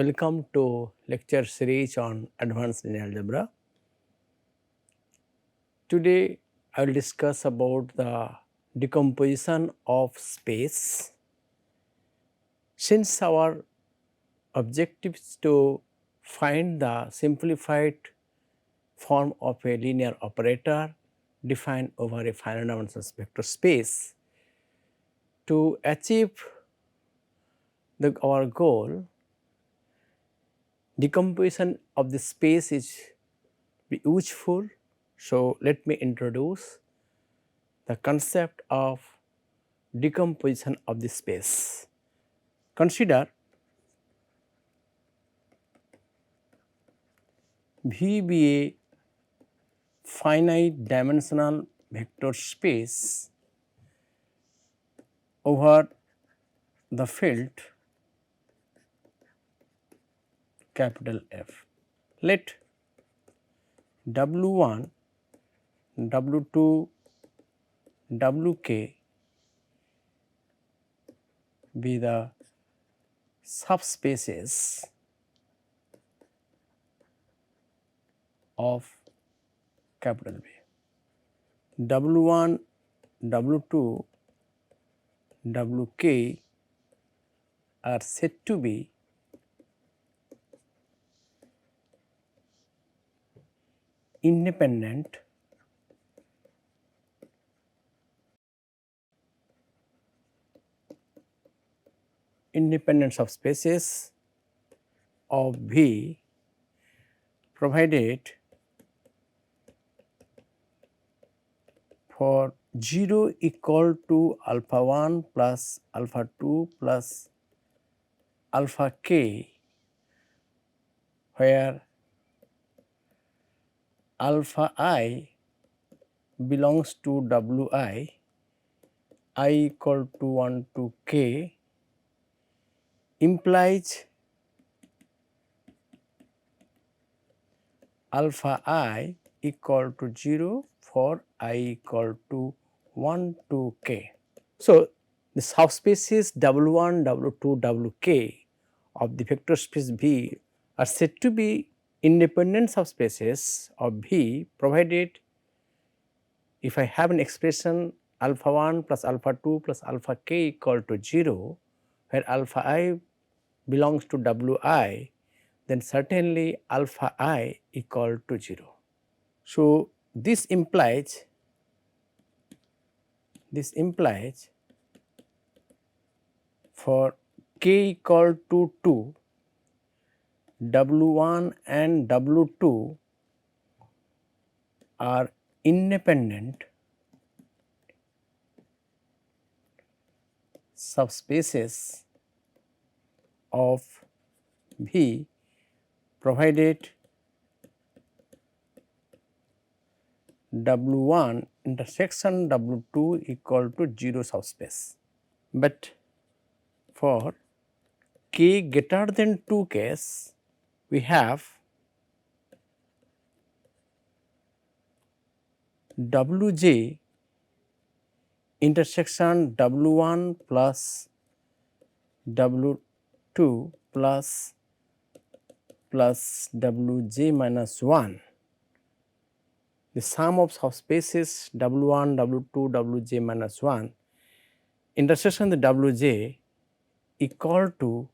Welcome to lecture series on advanced linear algebra. Today I will discuss about the decomposition of space. Since our objective is to find the simplified form of a linear operator defined over a finite dimensional vector space, to achieve our goal, decomposition of the space is useful. So, let me introduce the concept of decomposition of the space. Consider V be a finite dimensional vector space over the field capital F. Let W1, W2, Wk be the subspaces of capital B. W1, W2, Wk are said to be independent subspaces of V provided for 0 equal to alpha 1 plus alpha 2 plus alpha k, where alpha I belongs to Wi, I equal to 1 to k, implies alpha I equal to 0 for I equal to 1 to k. So, the subspaces W1, W2, Wk of the vector space V are said to be independent subspaces of V, provided if I have an expression alpha 1 plus alpha 2 plus alpha k equal to 0, where alpha I belongs to Wi, then certainly alpha I equal to 0. So, this implies for k equal to 2, W1 and W2 are independent subspaces of V, provided W1 intersection W2 equal to 0 subspace. But for k greater than 2 case, we have Wj intersection W1 plus W2 plus Wj minus 1. The sum of subspaces W1, W2, Wj minus 1 intersection the Wj equal to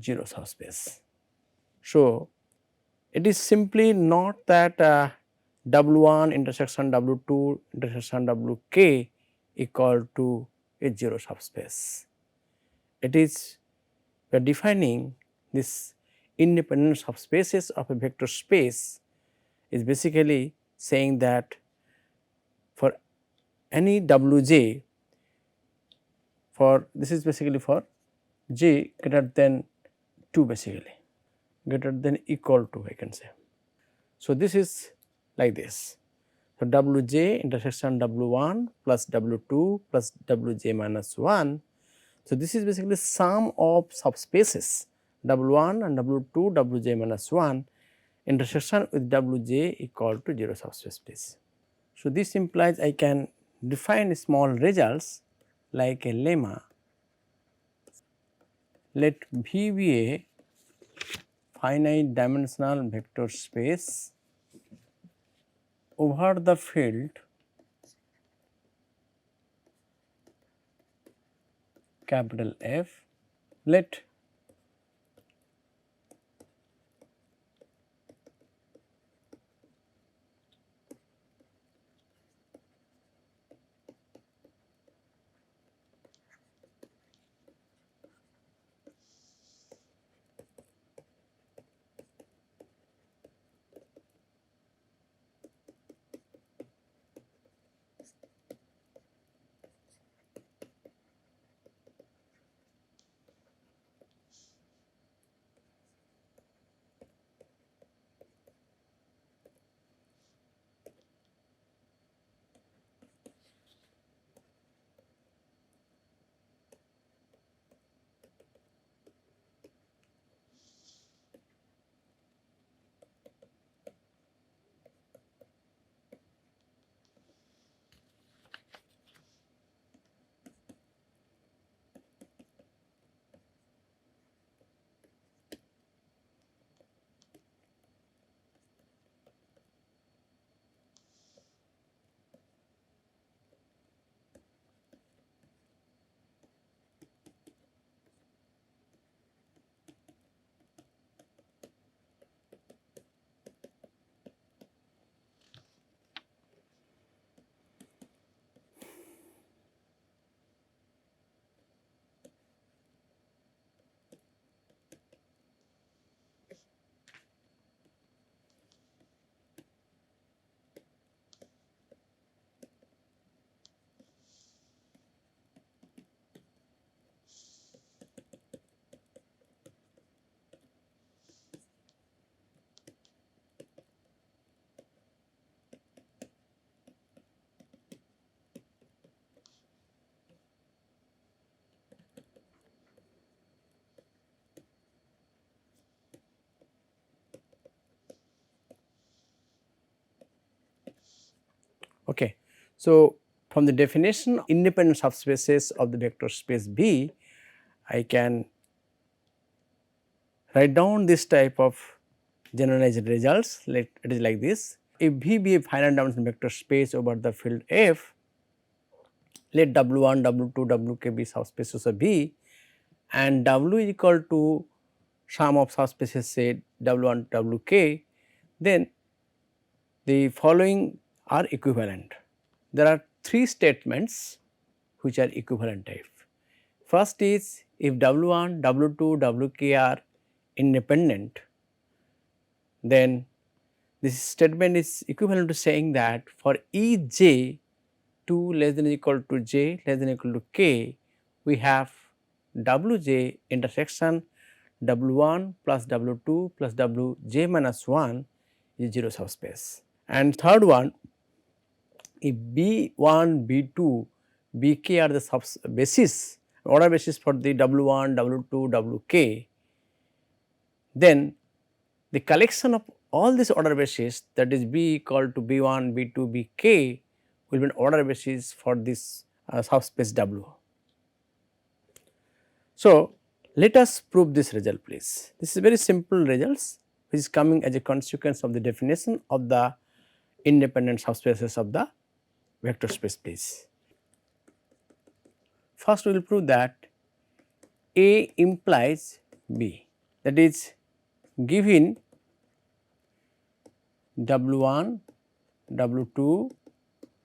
0 subspace. So, it is simply not that W1 intersection W2 intersection Wk equal to a 0 subspace. It is, we are defining this independent subspaces of a vector space is basically saying that for any Wj, for this is basically for j greater than 2, basically greater than equal to, I can say. So, this is like this. So, Wj intersection W1 plus W2 plus Wj minus 1. So, this is basically sum of subspaces W1 and W2 Wj minus 1 intersection with Wj equal to 0 subspace. So, this implies I can define small results like a lemma. Let V be a finite dimensional vector space over the field capital F, let okay. So, from the definition independent subspaces of the vector space B, I can write down this type of generalized results. Let it is like this: if V be a finite dimensional vector space over the field F, let W1, W2, Wk be subspaces of V, and W is equal to sum of subspaces say W1, Wk, then the following are equivalent. There are three statements which are equivalent type. First is if W1, W2, Wk are independent, then this statement is equivalent to saying that for each j 2 less than or equal to j less than or equal to k, we have Wj intersection W1 plus W2 plus Wj minus 1 is 0 subspace. And third one, if B1, B2, Bk are the subbasis, order basis for the W1, W2, Wk, then the collection of all these order bases, that is B equal to B1, B2, Bk, will be an order basis for this subspace W. So, let us prove this result please. This is very simple results which is coming as a consequence of the definition of the independent subspaces of the vector space please. First we will prove that A implies B, that is given W1, W2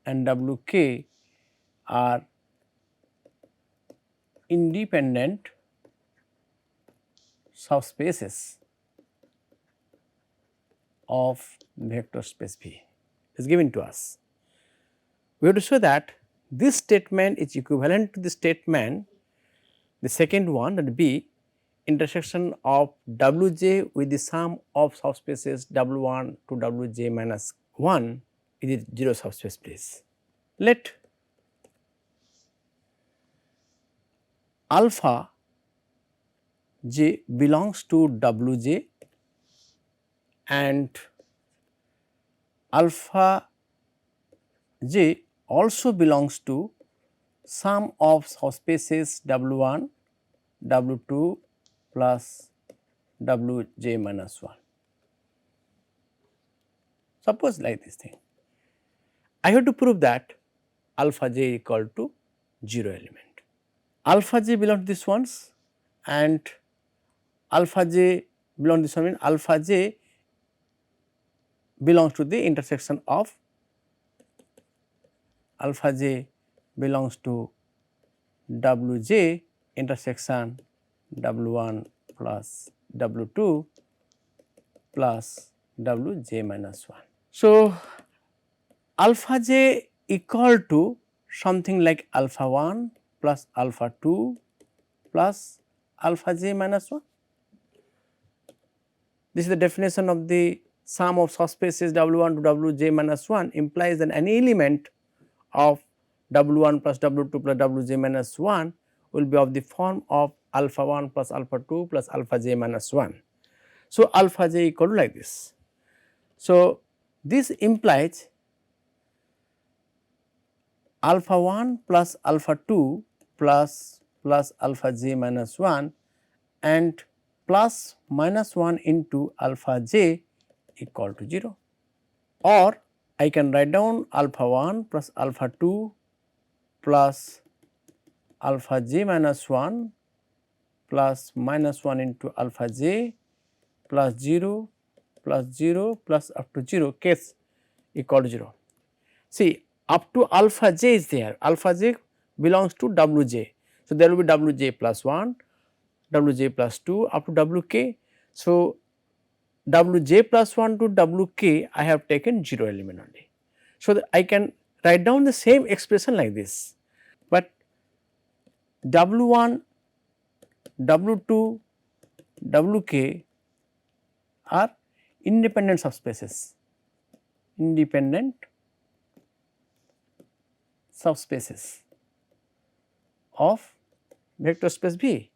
and Wk are independent subspaces of vector space V is given to us. We have to show that this statement is equivalent to the statement, the second one, that B intersection of Wj with the sum of subspaces W1 to Wj minus 1 is a 0 subspace please. Let alpha j belongs to Wj and alpha j also belongs to sum of subspaces W1, W2 plus w j minus 1. Suppose like this thing. I have to prove that alpha j equal to 0 element. Alpha j belongs to this ones and alpha j belongs to this one, means alpha j belongs to the intersection of alpha j belongs to w j intersection w 1 plus w 2 plus w j minus 1. So, alpha j equal to something like alpha 1 plus alpha 2 plus alpha j minus 1. This is the definition of the sum of subspaces w 1 to w j minus 1 implies that any element of w 1 plus w 2 plus w j minus 1 will be of the form of alpha 1 plus alpha 2 plus alpha j minus 1. So, alpha j equal to like this. So, this implies alpha 1 plus alpha 2 plus alpha j minus 1 and plus minus 1 into alpha j equal to 0, or I can write down alpha 1 plus alpha 2 plus alpha j minus 1 plus minus 1 into alpha j plus 0 plus up to 0 case equal to 0. See, up to alpha j is there, alpha j belongs to w j. So, there will be w j plus 1, w j plus 2 up to w k. So, w j plus 1 to w k I have taken 0 element only. So, I can write down the same expression like this, but w 1, w 2, w k are independent subspaces, of vector space V.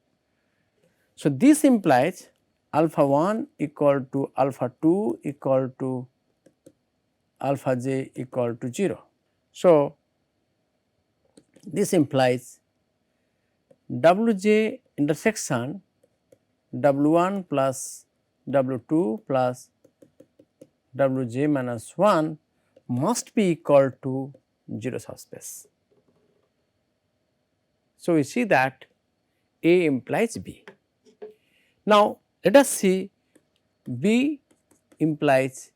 So, this implies alpha 1 equal to alpha 2 equal to alpha j equal to 0. So, this implies w j intersection w 1 plus w 2 plus w j minus 1 must be equal to 0 subspace. So, we see that A implies B. Now, let us see B implies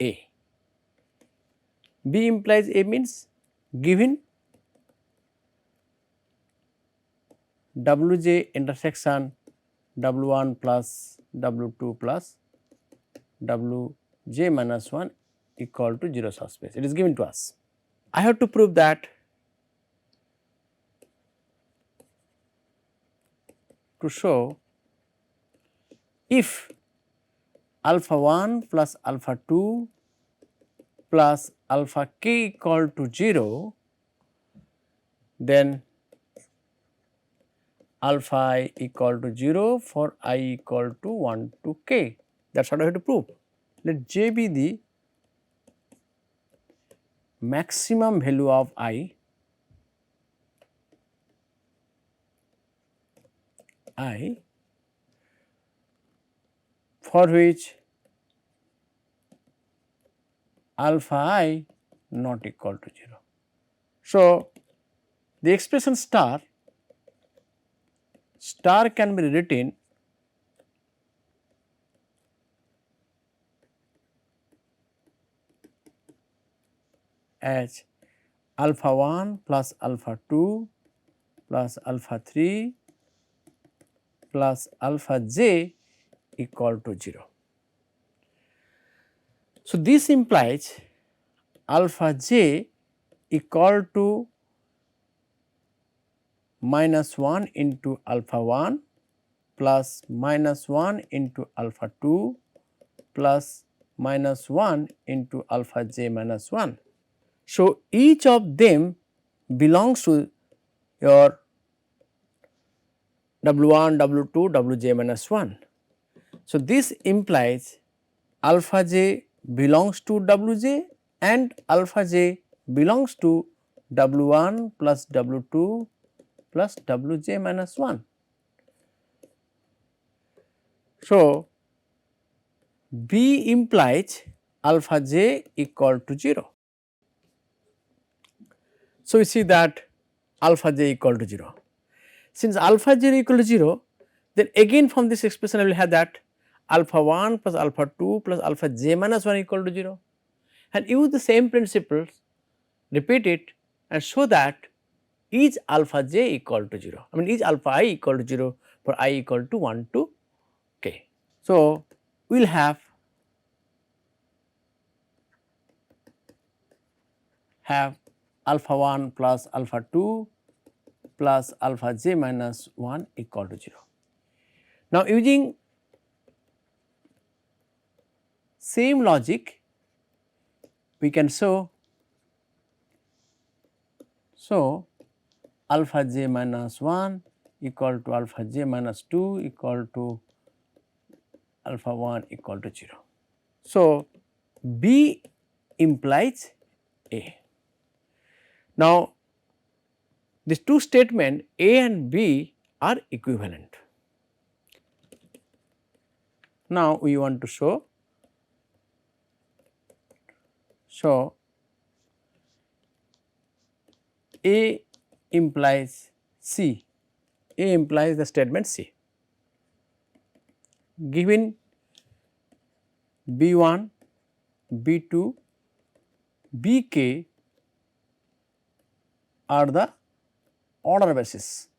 A. B implies A means given w j intersection w 1 plus w 2 plus w j minus 1 equal to 0 subspace, it is given to us. I have to prove that to show if alpha 1 plus alpha 2 plus alpha k equal to 0, then alpha I equal to 0 for I equal to 1 to k. That is what I have to prove. Let j be the maximum value of I for which alpha I not equal to 0. So, the expression star can be written as alpha 1 plus alpha 2 plus alpha 3 plus alpha j equal to 0. So, this implies alpha j equal to minus 1 into alpha 1 plus minus 1 into alpha 2 plus minus 1 into alpha j minus 1. So, each of them belongs to your w 1, w 2, w j minus 1. So, this implies alpha j belongs to w j and alpha j belongs to w 1 plus w 2 plus w j minus 1. So, B implies alpha j equal to 0. So, we see that alpha j equal to 0. Since alpha j equal to 0, then again from this expression I will have that alpha 1 plus alpha 2 plus alpha j minus 1 equal to 0, and use the same principles, repeat it and show that each alpha j equal to 0, I mean each alpha I equal to 0 for I equal to 1 to k. So, we will have alpha 1 plus alpha 2 plus alpha j minus 1 equal to 0. Now, using same logic we can show alpha j minus 1 equal to alpha j minus 2 equal to alpha 1 equal to 0. So, B implies A. Now, these two statements A and B are equivalent. Now, we want to show A implies C, A implies the statement C. Given B1, B2, Bk are the order basis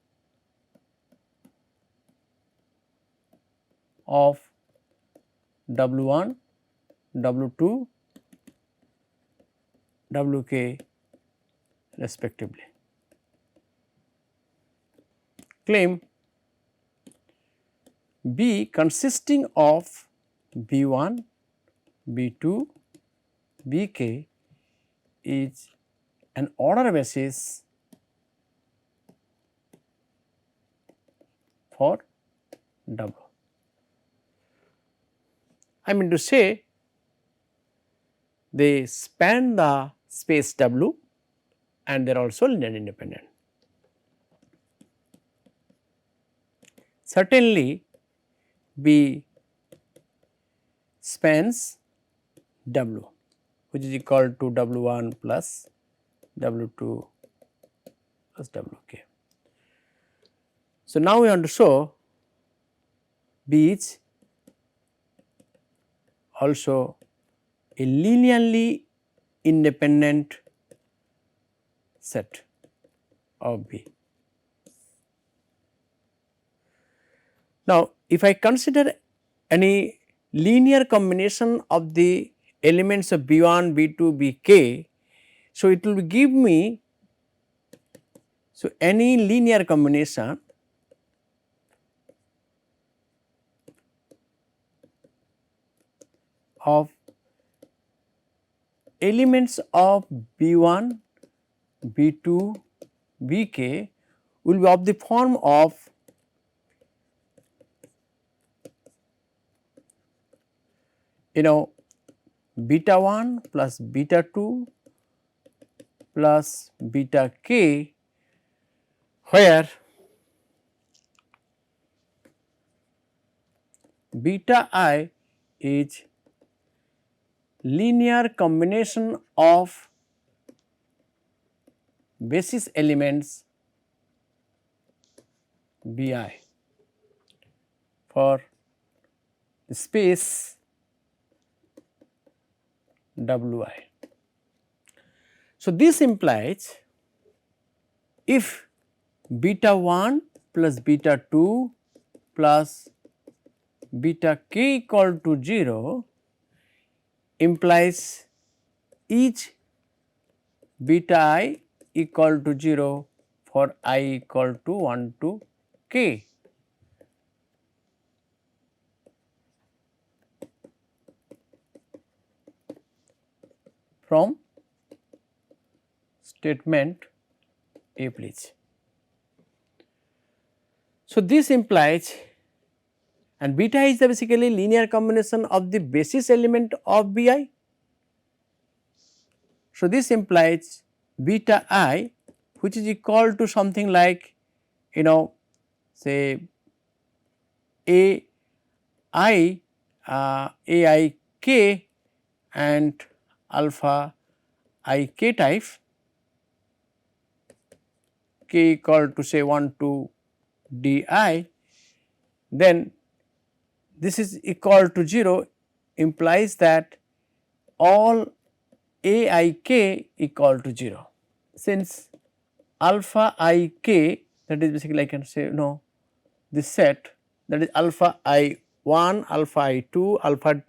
of W1, W2, Wk respectively. Claim B consisting of B1, B2, Bk is an order basis for W. I mean to say they span the space W and they are also linearly independent. Certainly, B spans W, which is equal to W1 plus W2 plus Wk. So, now we want to show B is also a linearly independent set of B. Now, if I consider any linear combination of the elements of B1, B2, Bk, so it will give me any linear combination of elements of B1, B2, Bk will be of the form of beta 1 plus beta 2 plus beta k, where beta I is linear combination of basis elements Bi for the space Wi. So, this implies if beta 1 plus beta 2 plus beta k equal to 0 implies each beta I equal to 0 for I equal to 1 to k. From statement A, please. So, this implies, and beta is the basically linear combination of the basis element of Bi. So, this implies beta I, which is equal to something like say A I A I k and alpha I k type k equal to say 1 to d I, then this is equal to 0 implies that all A I k equal to 0. Since alpha I k, that is basically I can say no, this set, that is alpha I 1, alpha I 2, alpha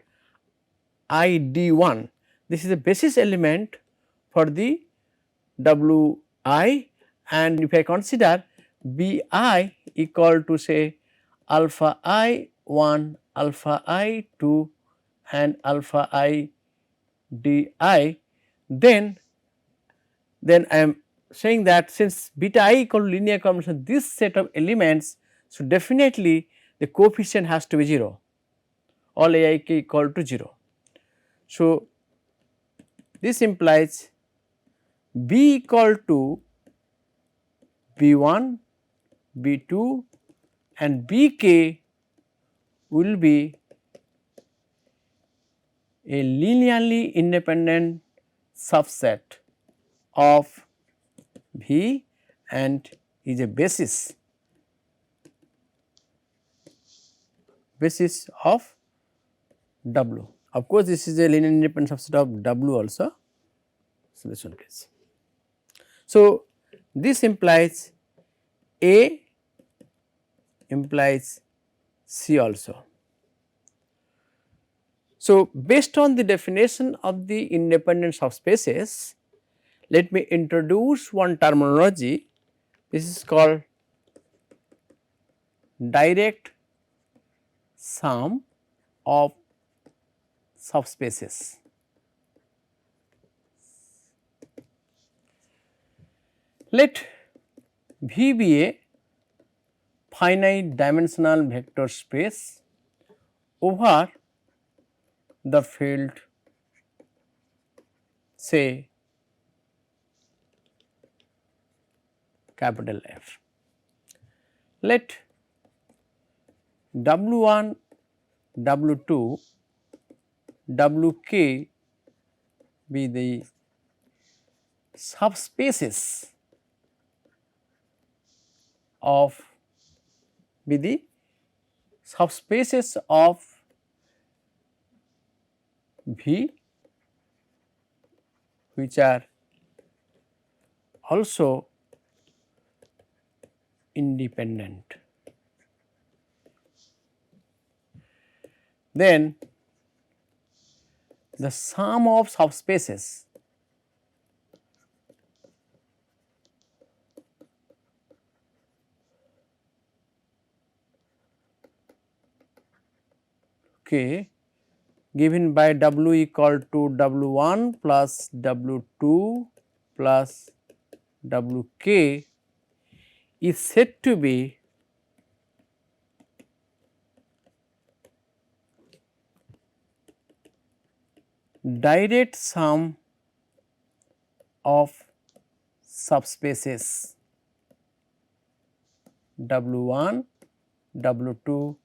I d 1, this is a basis element for the W I, and if I consider B I equal to say alpha I 1, alpha I 2 and alpha I d I, then I am saying that since beta I equal to linear combination this set of elements, so definitely the coefficient has to be 0, all A I k equal to 0. So, this implies B equal to B 1, B 2 and B k will be a linearly independent subset of V and is a basis of W. Of course, this is a linear independent subset of W also. So, this one case. So, this implies A implies C also. So, based on the definition of the independent subspaces, let me introduce one terminology. This is called direct sum of subspaces. Let V be a finite dimensional vector space over the field say capital F. Let W 1, W 2, W k be the subspaces of V which are also independent. Then the sum of subspaces k given by W equal to W 1 plus W 2 plus W k is said to be direct sum of subspaces W 1, W 2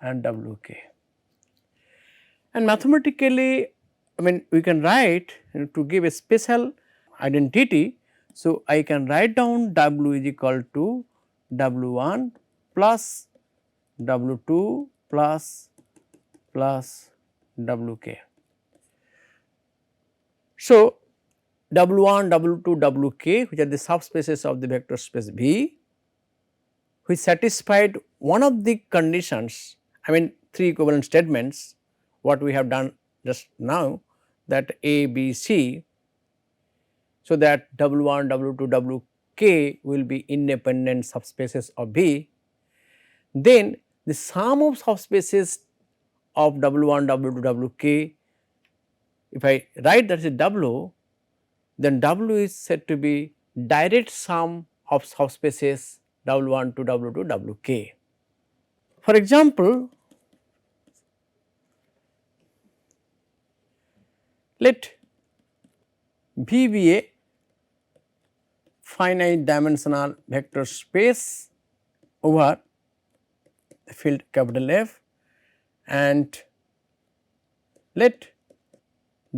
and W k. And mathematically, I mean we can write to give a special identity. So, I can write down W is equal to W 1 plus W 2 plus W k. So, W 1, W 2, W k which are the subspaces of the vector space V, which satisfied one of the conditions, I mean 3 equivalent statements what we have done just now, that A, B, C. So, that W 1, W 2, W k will be independent subspaces of V. Then the sum of subspaces of W 1, W 2, W k, if I write that is W, then W is said to be direct sum of subspaces W 1 to W 2, W k. For example, let V be a finite dimensional vector space over the field capital F, and let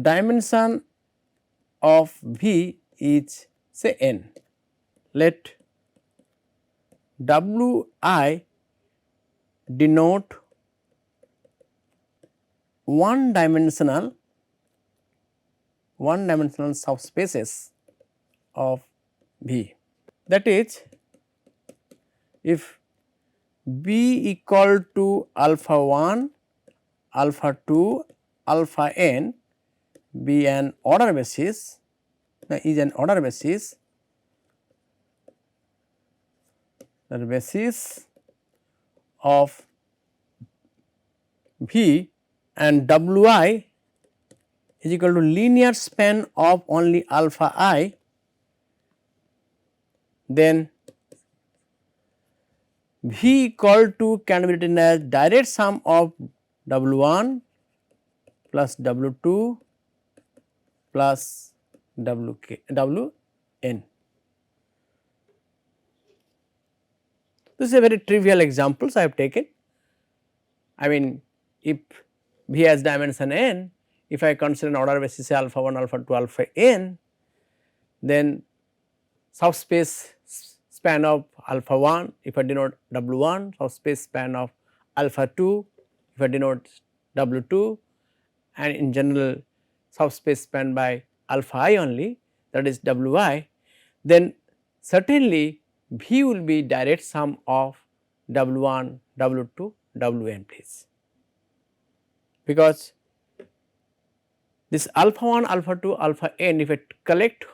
dimension of V is say n. Let Wi denote one dimensional subspaces of V. That is, if B equal to alpha 1, alpha 2, alpha n be an order basis, is an order basis, the basis of V, and Wi is equal to linear span of only alpha I, then V equal to can be written as direct sum of W1 plus W2 plus Wn. This is a very trivial examples I have taken. I mean, if V has dimension n, if I consider an order basis say alpha 1, alpha 2, alpha n, then subspace span of alpha 1 if I denote W1, subspace span of alpha 2 if I denote W2, and in general subspace span by alpha I only, that is Wi, then certainly V will be direct sum of W1, W2, Wn please, because this alpha 1, alpha 2, alpha n if I collect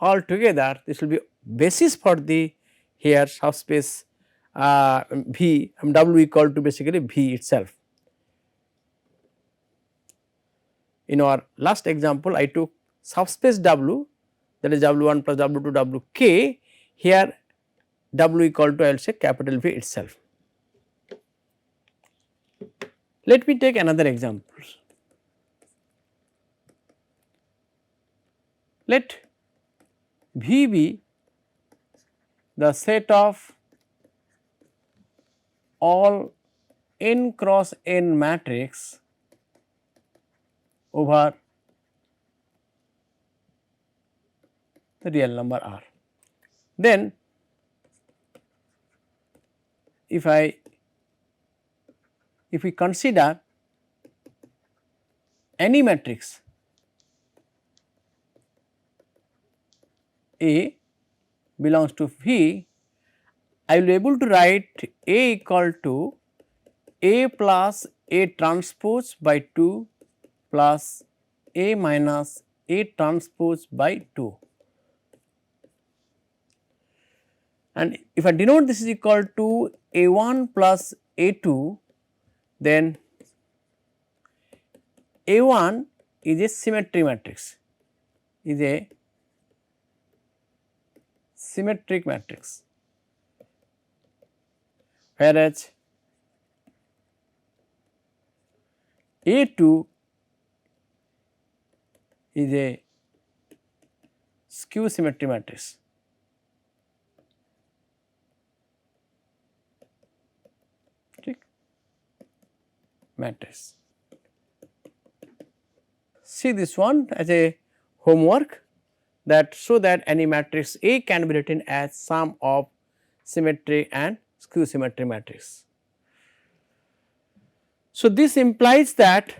all together, this will be basis for the here subspace V, W equal to basically V itself. In our last example, I took subspace W, that is W1 plus W2 Wk, here W equal to I will say capital V itself. Let me take another example. Let V be the set of all n cross n matrix over the real number R. Then if we consider any matrix A belongs to V, I will be able to write A equal to A plus A transpose by 2 plus A minus A transpose by 2. And if I denote this is equal to A1 plus A2, then A1 is a symmetry matrix, whereas A2 is a skew symmetry matrix. See this one as a homework, that so that any matrix A can be written as sum of symmetry and skew symmetry matrix. So, this implies that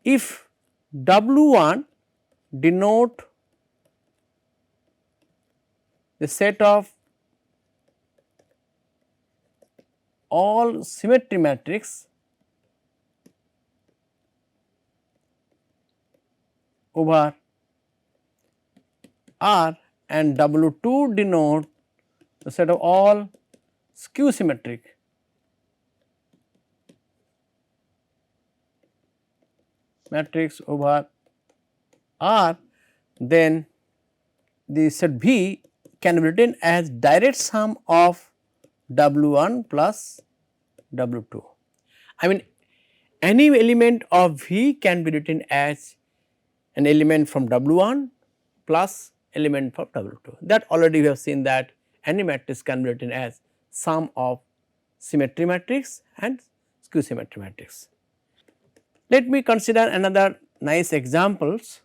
if W1 denote the set of all symmetry matrix over R, and W2 denote the set of all skew symmetric matrix over R, then the set V can be written as direct sum of W1 plus W2. I mean, any element of V can be written as an element from W1 plus element from W2. That already we have seen that any matrix can be written as sum of symmetry matrix and skew symmetry matrix. Let me consider another nice examples.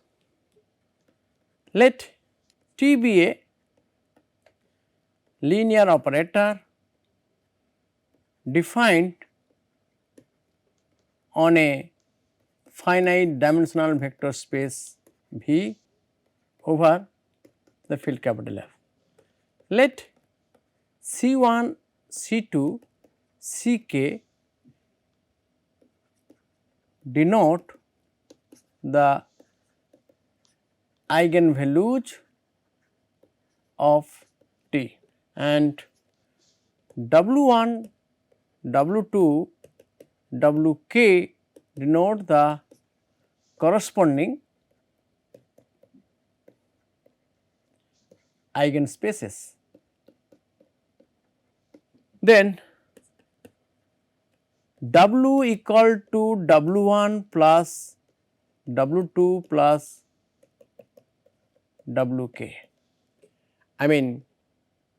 Let T be a linear operator defined on a finite dimensional vector space V over the field capital F. Let C1, C2, Ck denote the eigenvalues of T and W1, W2, Wk denote the corresponding eigenspaces. Then W equal to W1 plus W2 plus Wk. I mean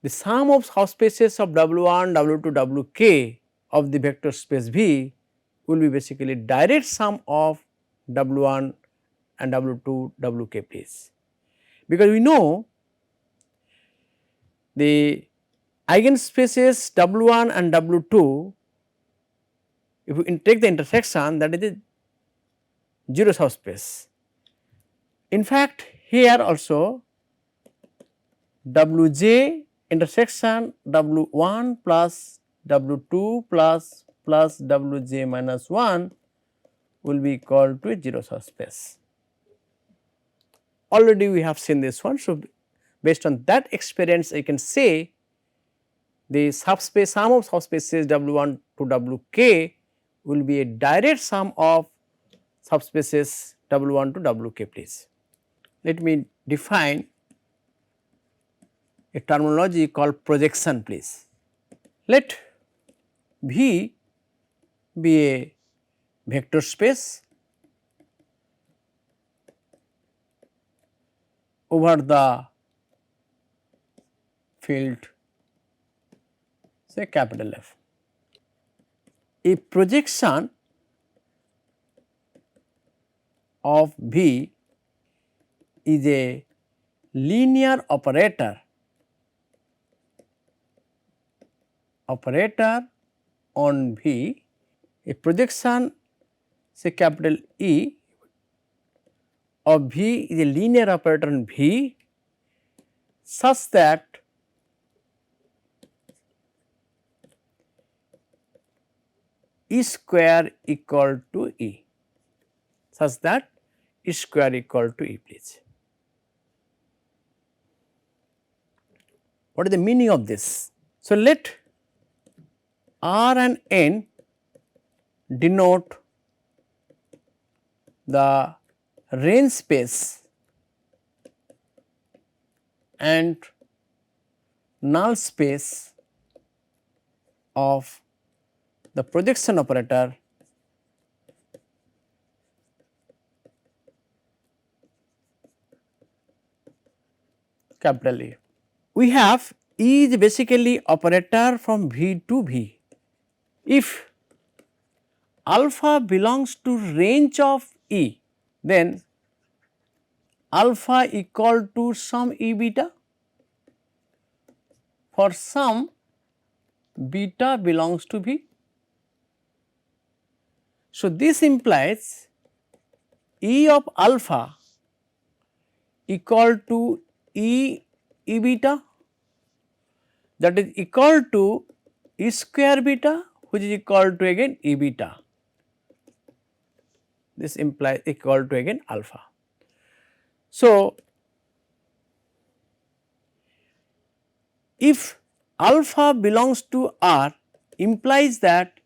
the sum of subspaces of W1, W2, Wk of the vector space V will be basically direct sum of W1 and W2, Wk please. Because we know the eigenspaces W1 and W2, if we take the intersection, that is the 0 subspace. In fact, here also Wj intersection W1 plus W2 plus Wj minus 1 will be equal to a 0 subspace. Already we have seen this one. So, based on that experience I can say the subspace sum of subspaces W1 to Wk will be a direct sum of subspaces W1 to Wk please. Let me define a terminology called projection please. Let V be a vector space over the field say capital F. A projection of V is a linear operator on V. A projection say capital E of V is a linear operator on V such that E square equal to E, such that E square equal to E please. What is the meaning of this? So, let R and N denote the range space and null space of the projection operator capital E. We have E is basically operator from V to V. If alpha belongs to range of E, then alpha equal to some E beta, for some beta belongs to V. So, this implies E of alpha equal to E beta, that is equal to E square beta, which is equal to again E beta. This implies equal to again alpha. So, if alpha belongs to R implies that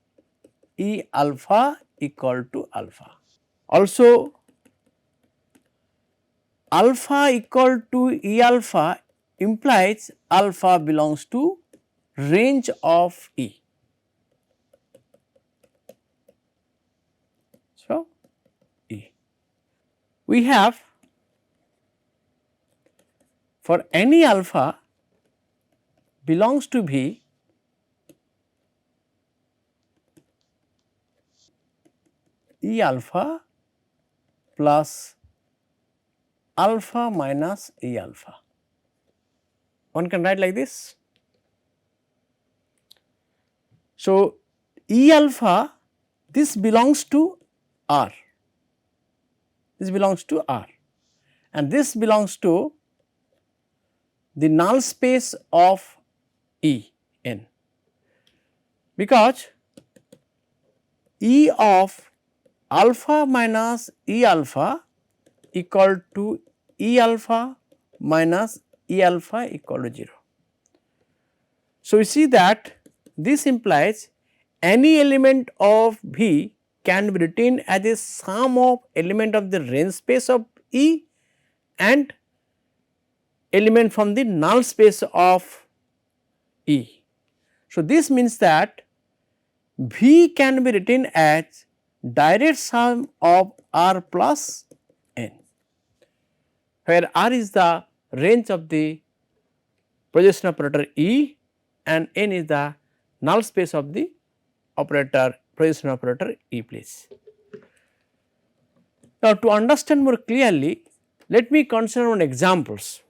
E alpha equal to alpha. Also, alpha equal to E alpha implies alpha belongs to range of E. So, E. We have for any alpha belongs to V, E alpha plus alpha minus E alpha. One can write like this. So, E alpha, this belongs to R, this belongs to R, and this belongs to the null space of E n, because E of alpha minus E alpha equal to E alpha minus E alpha equal to 0. So, you see that this implies any element of V can be written as a sum of element of the range space of E and element from the null space of E. So, this means that V can be written as direct sum of R plus N, where R is the range of the projection operator E and N is the null space of the operator projection operator E, please. Now, to understand more clearly, let me consider one examples.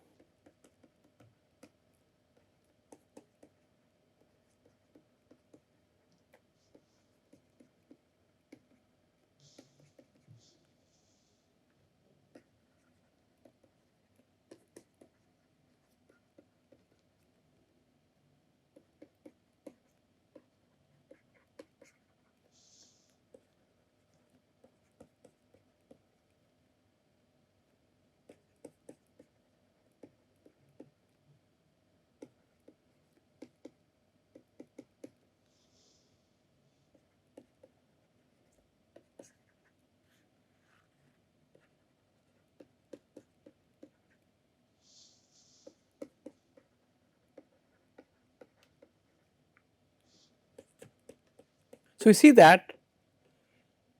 So, you see that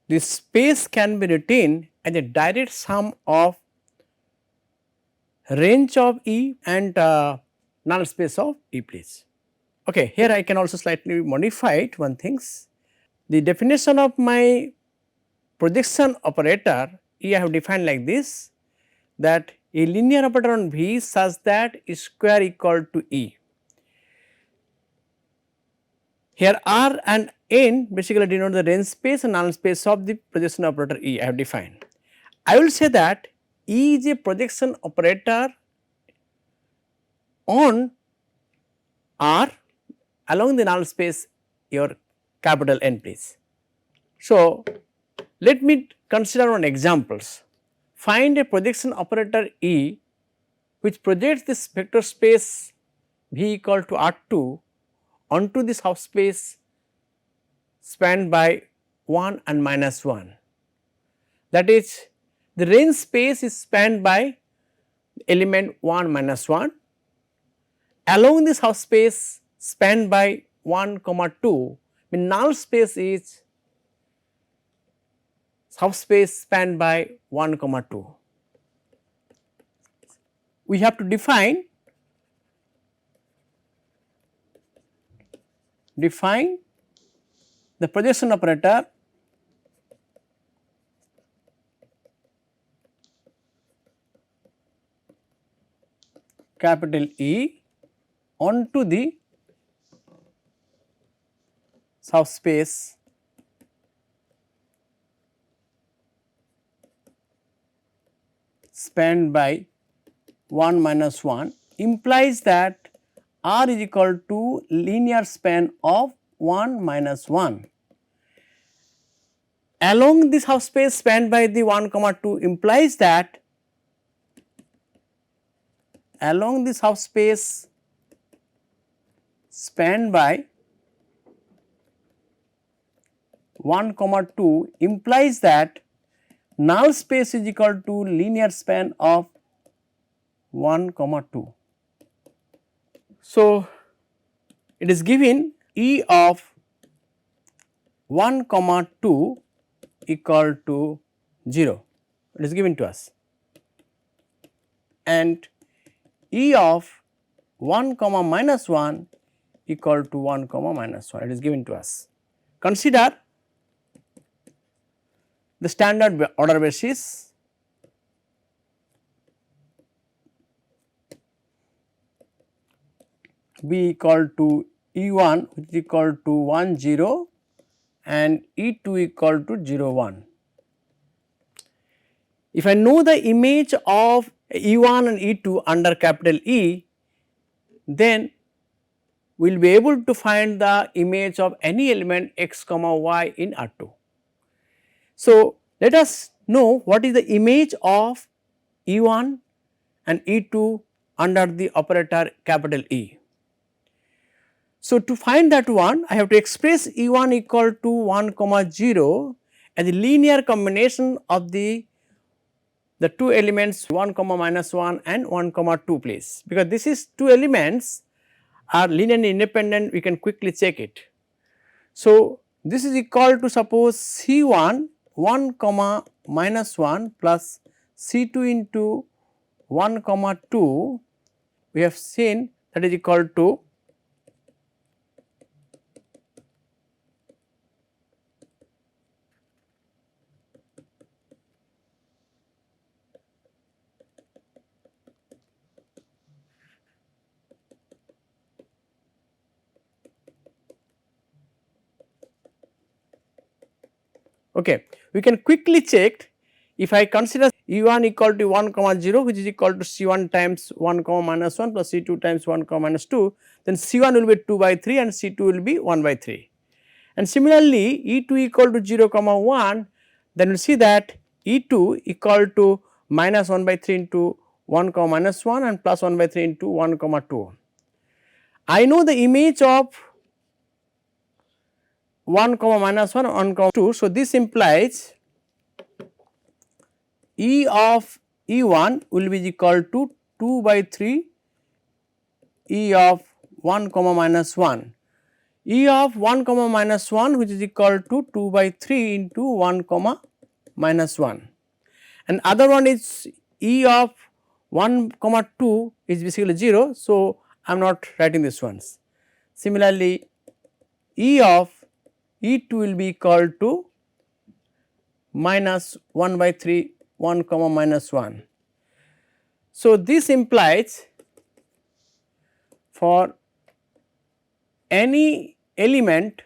this space can be written as a direct sum of range of E and null space of E, please. Okay, here I can also slightly modify it one things. The definition of my projection operator E I have defined like this, that a linear operator on V such that square equal to E. Here R and N basically denote the range space and null space of the projection operator E I have defined. I will say that E is a projection operator on R along the null space your capital N, please. So, let me consider one examples. Find a projection operator E which projects this vector space V equal to R2 onto the subspace spanned by 1 and minus 1. That is, the range space is spanned by element 1 minus 1. Along the subspace spanned by 1 comma 2, the null space is subspace spanned by 1 comma 2. We have to define the projection operator capital E onto the subspace spanned by 1 minus 1 implies that R is equal to linear span of 1 minus 1. Along the subspace spanned by the 1 comma 2 implies that along the subspace spanned by 1 comma 2 implies that null space is equal to linear span of 1 comma 2. So, it is given E of 1 comma 2 equal to 0, it is given to us, and E of 1 comma minus 1 equal to 1 comma minus 1, it is given to us. Consider the standard order basis, be equal to E1 which is equal to 1 0 and E2 equal to 0 1. If I know the image of E1 and E2 under capital E, then we will be able to find the image of any element x comma y in R2. So, let us know what is the image of E1 and E2 under the operator capital E. So, to find that one, I have to express E1 equal to 1 comma 0 as a linear combination of the two elements 1 comma minus 1 and 1 comma 2 please, because this is two elements are linearly independent, we can quickly check it. So, this is equal to suppose C1 1 comma minus 1 plus C2 into 1 comma 2, we have seen that is equal to okay. We can quickly check if I consider E1 equal to 1 comma 0 which is equal to C1 times 1 comma minus 1 plus C2 times 1 comma minus 2, then C1 will be 2 by 3 and C2 will be 1 by 3. And similarly, E2 equal to 0 comma 1, then we will see that E2 equal to minus 1 by 3 into 1 comma minus 1 and plus 1 by 3 into 1 comma 2. I know the image of 1 comma minus 1 1 comma 2. So, this implies E of E1 will be equal to 2 by 3 E of 1 comma minus 1. E of 1 comma minus 1 which is equal to 2 by 3 into 1 comma minus 1, and other one is E of 1 comma 2 is basically 0. So, I am not writing this ones. Similarly, E of E2 will be equal to minus 1 by 3 1 comma minus 1. So, this implies for any element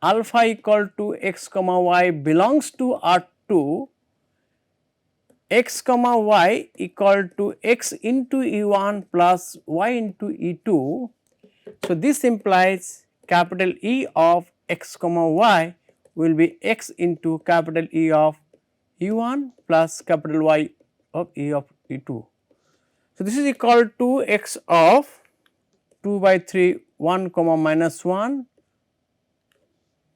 alpha equal to x comma y belongs to R2, x comma y equal to x into E1 plus y into E2. So, this implies capital E of x comma y will be x into capital E of E1 plus capital Y of E of E2. So, this is equal to x of 2 by 3 1 comma minus 1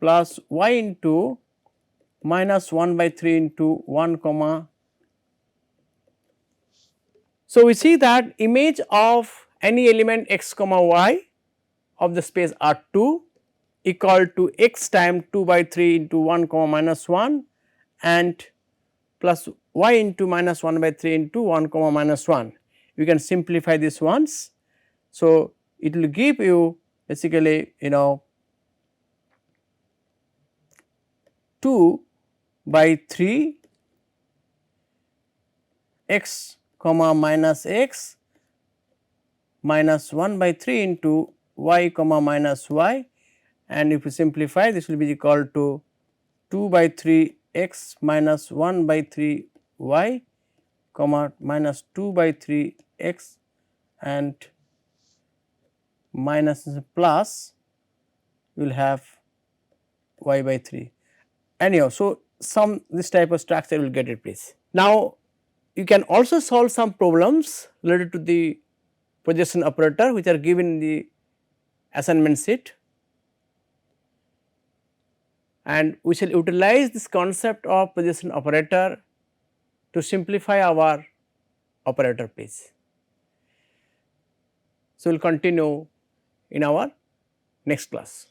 plus y into minus 1 by 3 into 1 comma. So, we see that image of any element x comma y of the space R2 equal to x times 2 by 3 into 1 comma minus 1 and plus y into minus 1 by 3 into 1 comma minus 1. You can simplify this once. So, it will give you basically 2 by 3 x comma minus x minus 1 by 3 into y comma minus y, and if you simplify this will be equal to 2 by 3 x minus 1 by 3 y comma minus 2 by 3 x and minus plus you will have y by 3. Anyhow, so some this type of structure will get it please. Now, you can also solve some problems related to the projection operator which are given in the assignment sheet, and we shall utilize this concept of projection operator to simplify our operator please. So, we will continue in our next class.